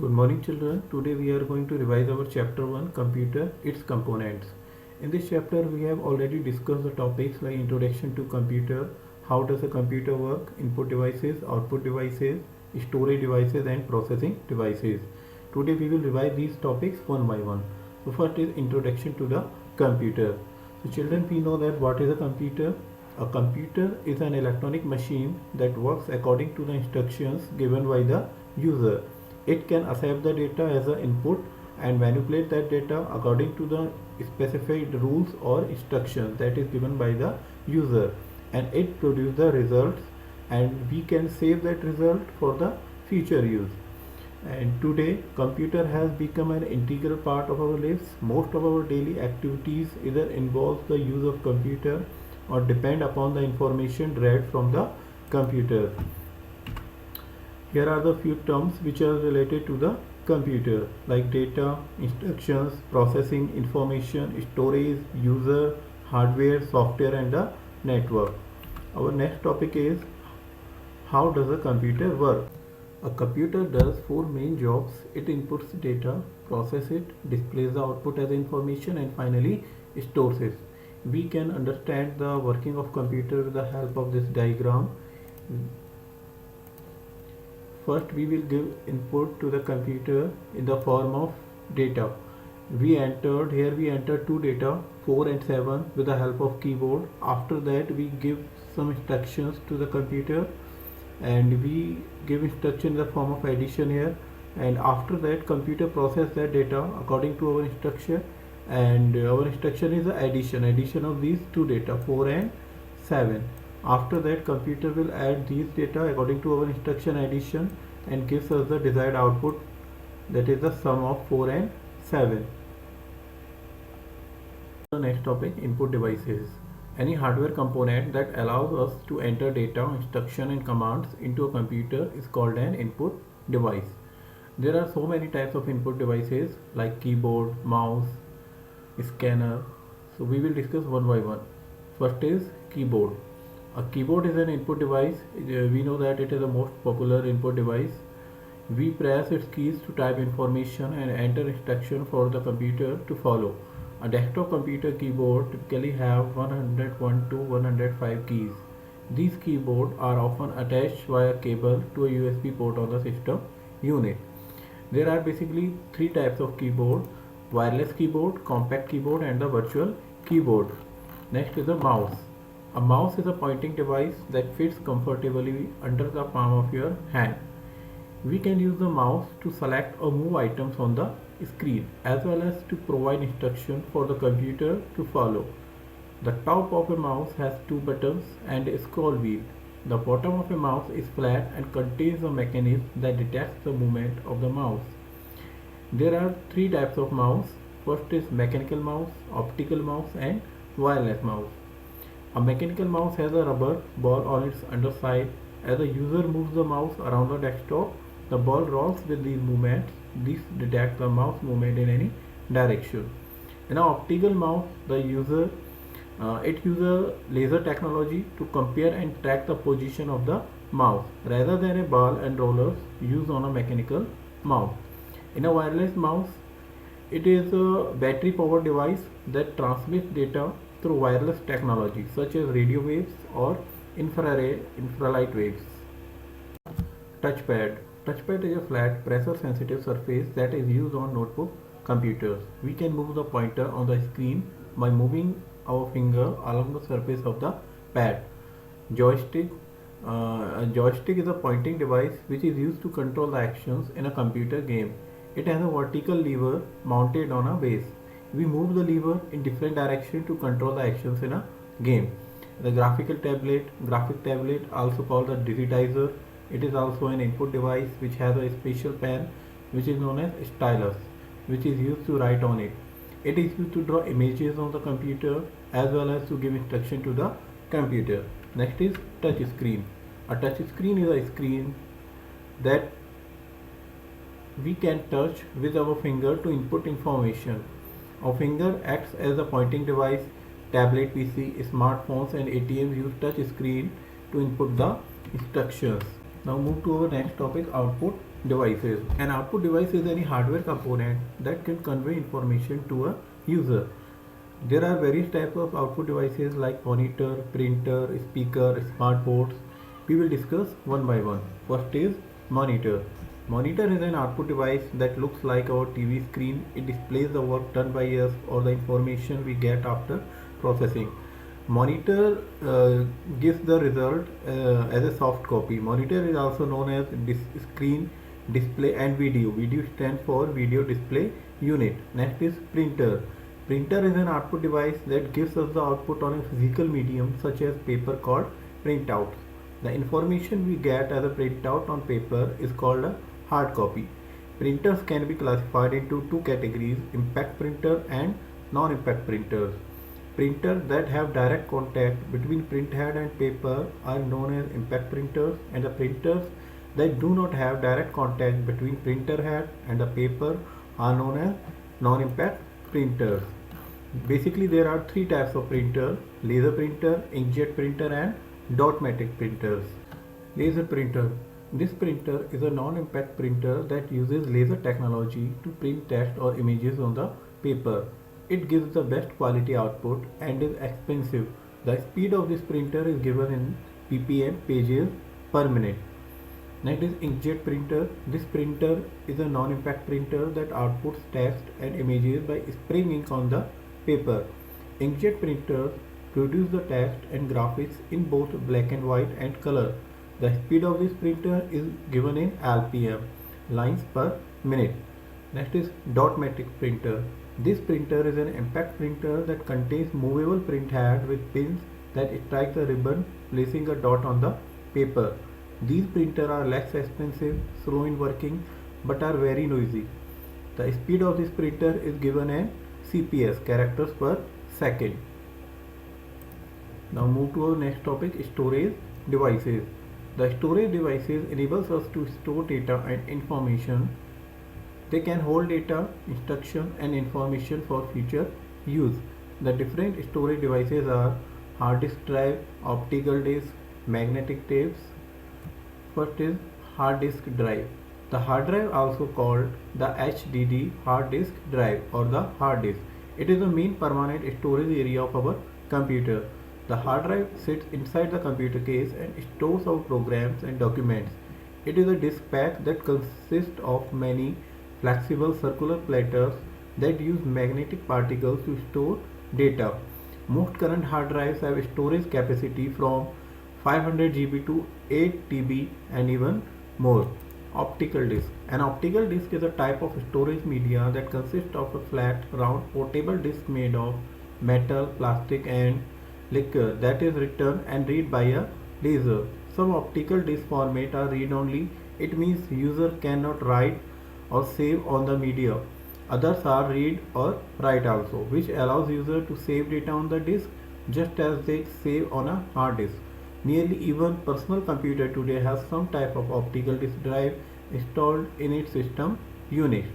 Good morning children. Today we are going to revise our chapter 1 computer, its components. In this chapter we have already discussed the topics like introduction to computer, how does a computer work, input devices, output devices, storage devices and processing devices. Today we will revise these topics one by one. So first is introduction to the computer. So children, we know that what is a computer? A computer is an electronic machine that works according to the instructions given by the user. It can accept the data as an input and manipulate that data according to the specified rules or instructions that is given by the user, and it produces the results, and we can save that result for the future use. And today computer has become an integral part of our lives. Most of our daily activities either involve the use of computer or depend upon the information derived from the computer. Here are the few terms which are related to the computer, like data, instructions, processing, information, storage, user, hardware, software and the network. Our next topic is how does a computer work? A computer does four main jobs. It inputs data, processes it, displays the output as information and finally stores it. We can understand the working of computer with the help of this diagram. First we will give input to the computer in the form of data. We entered two data 4 and 7 with the help of keyboard. After that we give some instructions to the computer and we give instruction in the form of addition here, and after that computer process that data according to our instruction, and our instruction is the addition of these two data 4 and 7. After that computer will add these data according to our instruction addition and gives us the desired output, that is the sum of 4 and 7. The next topic, input devices. Any hardware component that allows us to enter data, instruction and commands into a computer is called an input device. There are so many types of input devices like keyboard, mouse, scanner. So we will discuss one by one. First is keyboard. A keyboard is an input device. We know that it is the most popular input device. We press its keys to type information and enter instruction for the computer to follow. A desktop computer keyboard typically have 101 to 105 keys. These keyboards are often attached via cable to a USB port on the system unit. There are basically three types of keyboard: wireless keyboard, compact keyboard and the virtual keyboard. Next is the mouse. A mouse is a pointing device that fits comfortably under the palm of your hand. We can use the mouse to select or move items on the screen as well as to provide instruction for the computer to follow. The top of a mouse has two buttons and a scroll wheel. The bottom of a mouse is flat and contains a mechanism that detects the movement of the mouse. There are three types of mouse. First is mechanical mouse, optical mouse and wireless mouse. A mechanical mouse has a rubber ball on its underside. As the user moves the mouse around the desktop, the ball rolls with these movements. This detects the mouse movement in any direction. In an optical mouse, it uses laser technology to compare and track the position of the mouse rather than a ball and rollers used on a mechanical mouse. In a wireless mouse, it is a battery powered device that transmits data through wireless technology such as radio waves or infralight waves. Touchpad. Touchpad is a flat, pressure sensitive surface that is used on notebook computers. We can move the pointer on the screen by moving our finger along the surface of the pad. Joystick. A joystick is a pointing device which is used to control the actions in a computer game. It has a vertical lever mounted on a base. We move the lever in different directions to control the actions in a game. The graphic tablet, also called the digitizer. It is also an input device which has a special pen which is known as stylus, which is used to write on it. It is used to draw images on the computer as well as to give instruction to the computer. Next is touch screen. A touch screen is a screen that we can touch with our finger to input information. Our finger acts as a pointing device. Tablet, PC, smartphones and ATMs use touch screen to input the instructions. Now move to our next topic, output devices. An output device is any hardware component that can convey information to a user. There are various types of output devices like monitor, printer, speaker, smart boards. We will discuss one by one. First is monitor. Monitor is an output device that looks like our TV screen. It displays the work done by us or the information we get after processing. Monitor gives the result as a soft copy. Monitor is also known as screen display and video. Video stands for video display unit. Next is printer. Printer is an output device that gives us the output on a physical medium such as paper called printouts. The information we get as a printout on paper is called a hard copy. Printers can be classified into two categories: impact printer and non-impact printers. Printers that have direct contact between printhead and paper are known as impact printers, and the printers that do not have direct contact between printer head and the paper are known as non-impact printers. Basically, there are three types of printer: laser printer, inkjet printer and dot-matic printers. Laser printer. This printer is a non-impact printer that uses laser technology to print text or images on the paper. It gives the best quality output and is expensive. The speed of this printer is given in ppm pages per minute. Next is inkjet printer. This printer is a non-impact printer that outputs text and images by spraying ink on the paper. Inkjet printers produce the text and graphics in both black and white and color. The speed of this printer is given in LPM, lines per minute. Next is dot-matic printer. This printer is an impact printer that contains movable print head with pins that strike the ribbon, placing a dot on the paper. These printers are less expensive, slow in working, but are very noisy. The speed of this printer is given in CPS, characters per second. Now move to our next topic, storage devices. The storage devices enables us to store data and information. They can hold data, instruction and information for future use. The different storage devices are hard disk drive, optical disk, magnetic tapes. First is hard disk drive. The hard drive, also called the HDD hard disk drive or the hard disk. It is the main permanent storage area of our computer. The hard drive sits inside the computer case and stores our programs and documents. It is a disk pack that consists of many flexible circular platters that use magnetic particles to store data. Most current hard drives have storage capacity from 500 GB to 8 TB and even more. Optical disk. An optical disk is a type of storage media that consists of a flat, round, portable disk made of metal, plastic and liquor that is written and read by a laser. Some optical disk format are read-only. It means user cannot write or save on the media. Others are read or write also, which allows user to save data on the disk just as they save on a hard disk. Nearly even personal computer today has some type of optical disk drive installed in its system unit.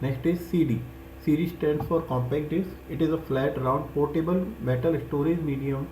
Next is CD. CD stands for compact disk. It is a flat, round, portable metal storage medium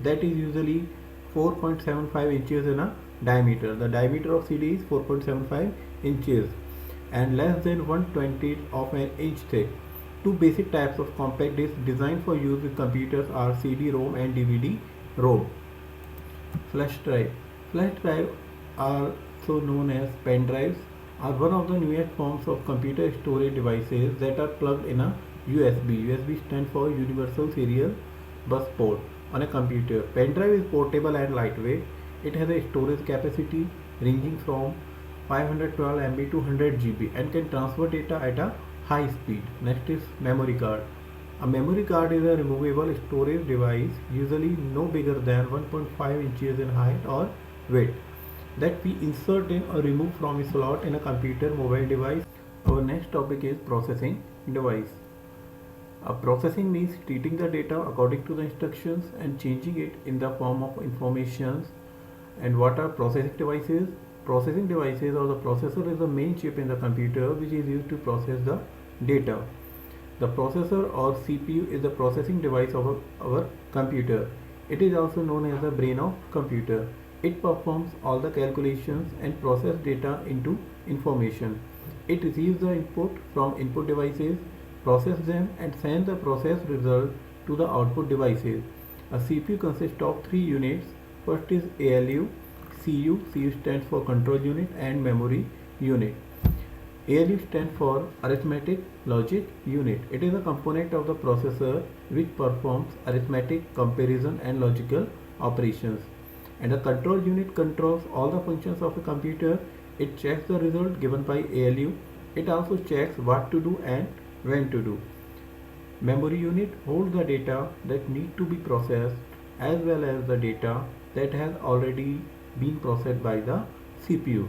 that is usually 4.75 inches in a diameter. The diameter of CD is 4.75 inches and less than 1/20th of an inch thick. Two basic types of compact discs designed for use with computers are CD-ROM and DVD-ROM. Flash drive. Flash drive, also known as pen drives, are one of the newest forms of computer storage devices that are plugged in a USB. USB stands for Universal Serial Bus Port on a computer. Pen drive is portable and lightweight. It has a storage capacity ranging from 512 MB to 100 GB and can transfer data at a high speed. Next is memory card. A memory card is a removable storage device, usually no bigger than 1.5 inches in height or width, that we insert in or remove from a slot in a computer mobile device. Our next topic is processing device. Processing means treating the data according to the instructions and changing it in the form of information. And what are processing devices? Processing devices or the processor is the main chip in the computer which is used to process the data. The processor or CPU is the processing device of our computer. It is also known as the brain of computer. It performs all the calculations and process data into information. It receives the input from input devices, processes them and sends the processed result to the output devices. A CPU consists of three units. First is ALU, CU stands for control unit, and memory unit. ALU stands for arithmetic logic unit. It is a component of the processor which performs arithmetic, comparison and logical operations. And the control unit controls all the functions of a computer. It checks the result given by ALU. It also checks what to do and when to do. Memory unit holds the data that need to be processed as well as the data that has already been processed by the CPU.